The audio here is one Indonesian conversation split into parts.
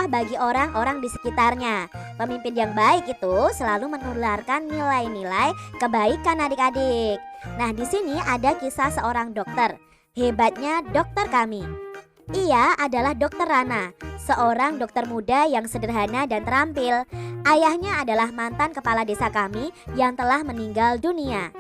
contoh bagi orang-orang di sekitarnya. Pemimpin yang baik itu selalu menularkan nilai-nilai kebaikan adik-adik. Nah, di sini ada kisah seorang dokter. Hebatnya dokter kami. Ia adalah Dokter Rana, seorang dokter muda yang sederhana dan terampil. Ayahnya adalah mantan kepala desa kami yang telah meninggal dunia.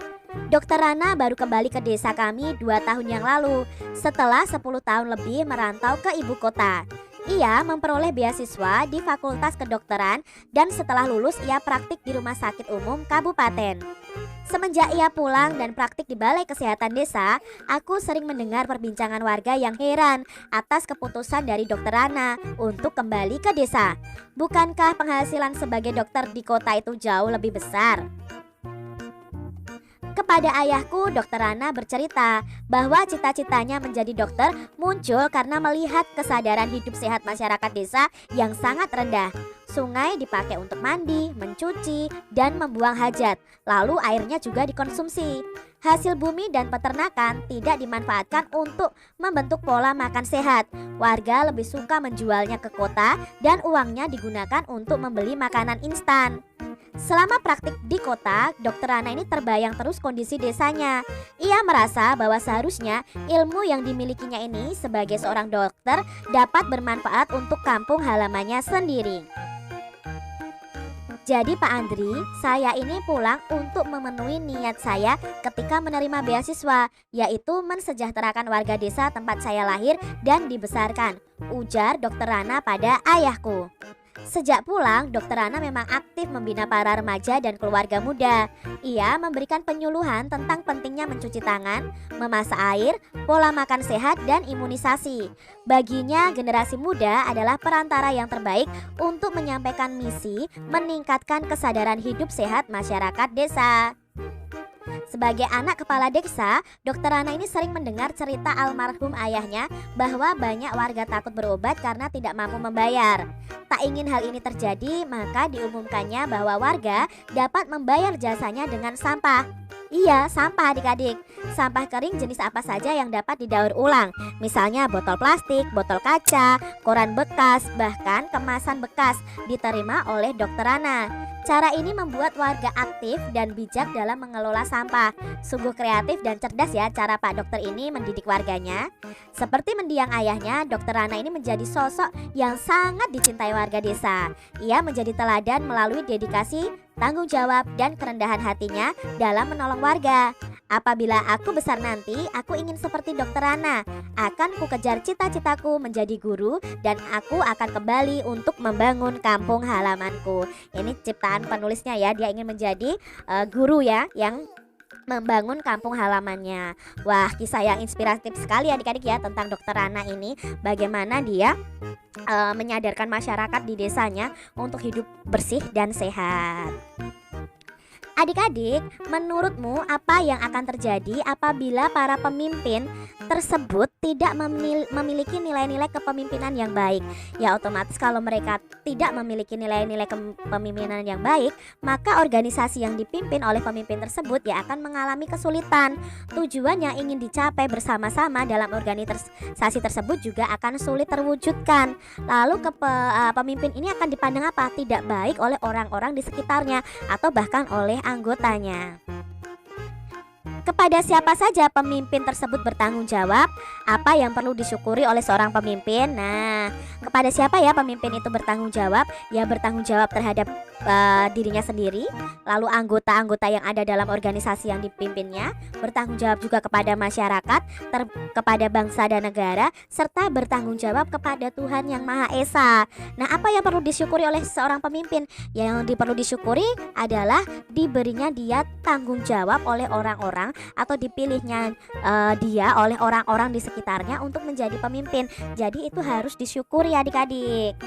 Dokter Rana baru kembali ke desa kami 2 tahun yang lalu setelah 10 tahun lebih merantau ke ibu kota. Ia memperoleh beasiswa di Fakultas Kedokteran dan setelah lulus ia praktik di Rumah Sakit Umum Kabupaten. Semenjak ia pulang dan praktik di Balai Kesehatan Desa, aku sering mendengar perbincangan warga yang heran atas keputusan dari Dokter Rana untuk kembali ke desa. Bukankah penghasilan sebagai dokter di kota itu jauh lebih besar? Kepada ayahku, Dokter Rana bercerita bahwa cita-citanya menjadi dokter muncul karena melihat kesadaran hidup sehat masyarakat desa yang sangat rendah. Sungai dipakai untuk mandi, mencuci, dan membuang hajat. Lalu airnya juga dikonsumsi. Hasil bumi dan peternakan tidak dimanfaatkan untuk membentuk pola makan sehat. Warga lebih suka menjualnya ke kota dan uangnya digunakan untuk membeli makanan instan. Selama praktik di kota, Dokter Rana ini terbayang terus kondisi desanya. Ia merasa bahwa seharusnya ilmu yang dimilikinya ini sebagai seorang dokter dapat bermanfaat untuk kampung halamannya sendiri. Jadi Pak Andri, saya ini pulang untuk memenuhi niat saya ketika menerima beasiswa, yaitu mensejahterakan warga desa tempat saya lahir dan dibesarkan, ujar Dokter Rana pada ayahku. Sejak pulang, Dokter Rana memang aktif membina para remaja dan keluarga muda. Ia memberikan penyuluhan tentang pentingnya mencuci tangan, memasak air, pola makan sehat, dan imunisasi. Baginya, generasi muda adalah perantara yang terbaik untuk menyampaikan misi meningkatkan kesadaran hidup sehat masyarakat desa. Sebagai anak kepala desa, Dokter Rana ini sering mendengar cerita almarhum ayahnya bahwa banyak warga takut berobat karena tidak mampu membayar. Tak ingin hal ini terjadi, maka diumumkannya bahwa warga dapat membayar jasanya dengan sampah. Iya, sampah adik-adik. Sampah kering jenis apa saja yang dapat didaur ulang. Misalnya botol plastik, botol kaca, koran bekas, bahkan kemasan bekas diterima oleh Dokter Rana. Cara ini membuat warga aktif dan bijak dalam mengelola sampah. Sungguh kreatif dan cerdas ya cara Pak Dokter ini mendidik warganya. Seperti mendiang ayahnya, Dokter Rana ini menjadi sosok yang sangat dicintai warga desa. Ia menjadi teladan melalui dedikasi, tanggung jawab, dan kerendahan hatinya dalam menolong warga. Apabila aku besar nanti, aku ingin seperti Dokter Rana. Akan ku kejar cita-citaku menjadi guru dan aku akan kembali untuk membangun kampung halamanku. Ini ciptaan penulisnya ya, dia ingin menjadi guru ya yang membangun kampung halamannya. Wah, kisah yang inspiratif sekali adik-adik ya tentang Dokter Rana ini. Bagaimana dia menyadarkan masyarakat di desanya untuk hidup bersih dan sehat. Adik-adik, menurutmu apa yang akan terjadi apabila para pemimpin tersebut tidak memiliki nilai-nilai kepemimpinan yang baik? Ya otomatis kalau mereka tidak memiliki nilai-nilai kepemimpinan yang baik, maka organisasi yang dipimpin oleh pemimpin tersebut ya akan mengalami kesulitan. Tujuan yang ingin dicapai bersama-sama dalam organisasi tersebut juga akan sulit terwujudkan. Lalu pemimpin ini akan dipandang apa? Tidak baik oleh orang-orang di sekitarnya atau bahkan oleh anggotanya. Kepada siapa saja pemimpin tersebut bertanggung jawab? Apa yang perlu disyukuri oleh seorang pemimpin? Nah, kepada siapa ya pemimpin itu bertanggung jawab? Ya bertanggung jawab terhadap dirinya sendiri, lalu anggota-anggota yang ada dalam organisasi yang dipimpinnya, bertanggung jawab juga kepada masyarakat, kepada bangsa dan negara, serta bertanggung jawab kepada Tuhan Yang Maha Esa. Nah, apa yang perlu disyukuri oleh seorang pemimpin? Yang perlu disyukuri adalah diberinya dia tanggung jawab oleh orang-orang atau dipilihnya dia oleh orang-orang di sekitarnya untuk menjadi pemimpin. Jadi itu harus disyukuri adik-adik.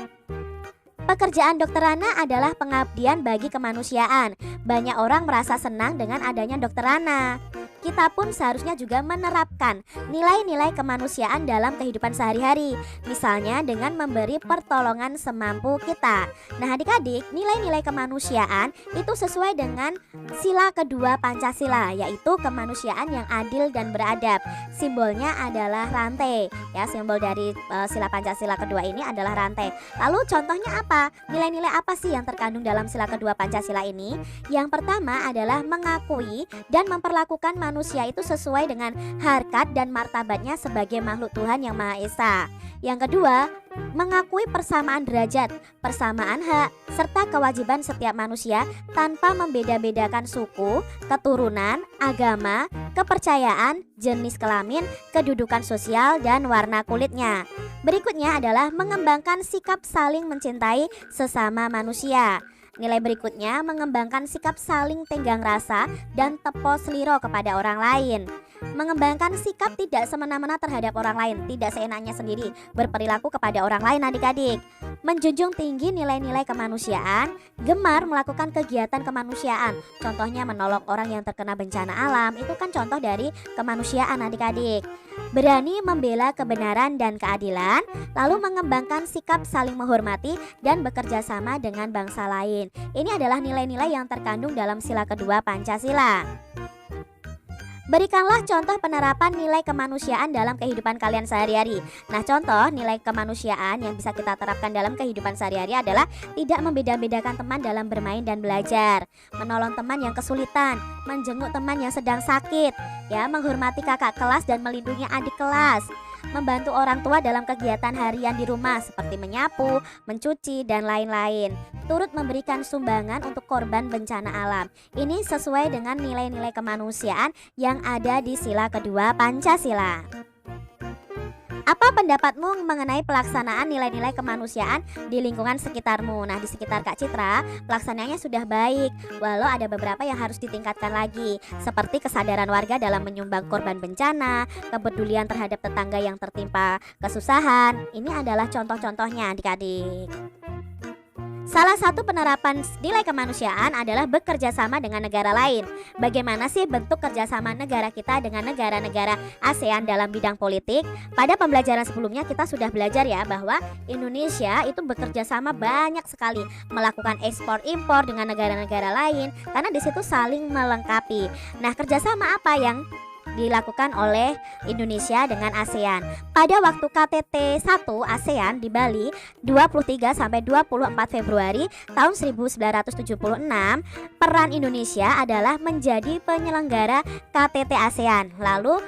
Pekerjaan Dokter Rana adalah pengabdian bagi kemanusiaan. Banyak orang merasa senang dengan adanya Dokter Rana. kita pun seharusnya juga menerapkan nilai-nilai kemanusiaan dalam kehidupan sehari-hari. Misalnya dengan memberi pertolongan semampu kita. Nah adik-adik, nilai-nilai kemanusiaan itu sesuai dengan sila kedua Pancasila, yaitu kemanusiaan yang adil dan beradab. Simbolnya adalah rantai. Ya, simbol dari sila Pancasila kedua ini adalah rantai. Lalu contohnya apa? Nilai-nilai apa sih yang terkandung dalam sila kedua Pancasila ini? Yang pertama adalah mengakui dan memperlakukan manusia itu sesuai dengan harkat dan martabatnya sebagai makhluk Tuhan yang Maha Esa. Yang kedua, mengakui persamaan derajat, persamaan hak, serta kewajiban setiap manusia tanpa membeda-bedakan suku, keturunan, agama, kepercayaan, jenis kelamin, kedudukan sosial, dan warna kulitnya. Berikutnya adalah mengembangkan sikap saling mencintai sesama manusia. Nilai berikutnya mengembangkan sikap saling tenggang rasa dan tepo seliro kepada orang lain. Mengembangkan sikap tidak semena-mena terhadap orang lain, tidak seenaknya sendiri berperilaku kepada orang lain adik-adik. Menjunjung tinggi nilai-nilai kemanusiaan, gemar melakukan kegiatan kemanusiaan. Contohnya menolong orang yang terkena bencana alam, itu kan contoh dari kemanusiaan adik-adik. Berani membela kebenaran dan keadilan, lalu mengembangkan sikap saling menghormati dan bekerja sama dengan bangsa lain. Ini adalah nilai-nilai yang terkandung dalam sila kedua Pancasila. Berikanlah contoh penerapan nilai kemanusiaan dalam kehidupan kalian sehari-hari. Nah, contoh nilai kemanusiaan yang bisa kita terapkan dalam kehidupan sehari-hari adalah tidak membeda-bedakan teman dalam bermain dan belajar, menolong teman yang kesulitan, menjenguk teman yang sedang sakit, ya, menghormati kakak kelas dan melindungi adik kelas, membantu orang tua dalam kegiatan harian di rumah seperti menyapu, mencuci, dan lain-lain. Turut memberikan sumbangan untuk korban bencana alam. Ini sesuai dengan nilai-nilai kemanusiaan yang ada di sila kedua Pancasila. Apa pendapatmu mengenai pelaksanaan nilai-nilai kemanusiaan di lingkungan sekitarmu? Nah, di sekitar Kak Citra, pelaksanaannya sudah baik, walau ada beberapa yang harus ditingkatkan lagi, seperti kesadaran warga dalam menyumbang korban bencana, kepedulian terhadap tetangga yang tertimpa kesusahan. Ini adalah contoh-contohnya adik-adik. Salah satu penerapan nilai kemanusiaan adalah bekerja sama dengan negara lain. Bagaimana sih bentuk kerjasama negara kita dengan negara-negara ASEAN dalam bidang politik? Pada pembelajaran sebelumnya kita sudah belajar ya bahwa Indonesia itu bekerja sama banyak sekali melakukan ekspor-impor dengan negara-negara lain karena di situ saling melengkapi. Nah, kerjasama apa yang dilakukan oleh Indonesia dengan ASEAN? Pada waktu KTT 1 ASEAN di Bali 23 sampai 24 Februari tahun 1976, peran Indonesia adalah menjadi penyelenggara KTT ASEAN. Lalu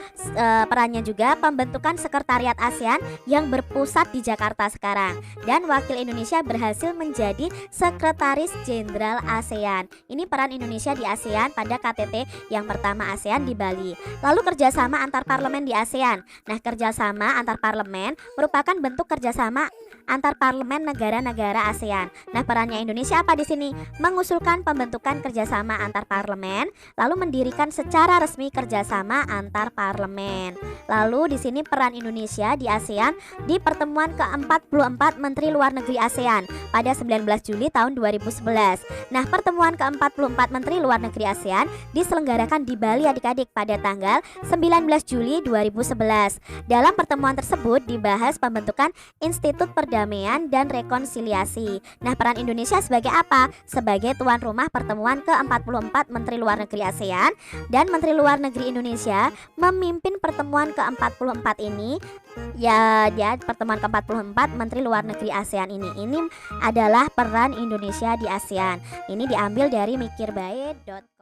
perannya juga pembentukan sekretariat ASEAN yang berpusat di Jakarta sekarang, dan wakil Indonesia berhasil menjadi sekretaris jenderal ASEAN. Ini peran Indonesia di ASEAN pada KTT yang pertama ASEAN di Bali. Lalu kerjasama antar parlemen di ASEAN. Nah, kerjasama antar parlemen merupakan bentuk kerjasama antar parlemen negara-negara ASEAN. Nah, perannya Indonesia apa di sini? Mengusulkan pembentukan kerjasama antar parlemen, lalu mendirikan secara resmi kerjasama antar parlemen. Lalu di sini peran Indonesia di ASEAN di pertemuan ke-44 Menteri Luar Negeri ASEAN pada 19 Juli tahun 2011. Nah, pertemuan ke-44 Menteri Luar Negeri ASEAN diselenggarakan di Bali adik-adik pada tanggal 19 Juli 2011. Dalam pertemuan tersebut dibahas pembentukan Institut Perdamaian dan Rekonsiliasi. Nah, peran Indonesia sebagai apa? Sebagai tuan rumah pertemuan ke-44 Menteri Luar Negeri ASEAN, dan Menteri Luar Negeri Indonesia memimpin pertemuan ke-44 ini. Ya, pertemuan ke-44 Menteri Luar Negeri ASEAN ini adalah peran Indonesia di ASEAN. Ini diambil dari mikirbae.com.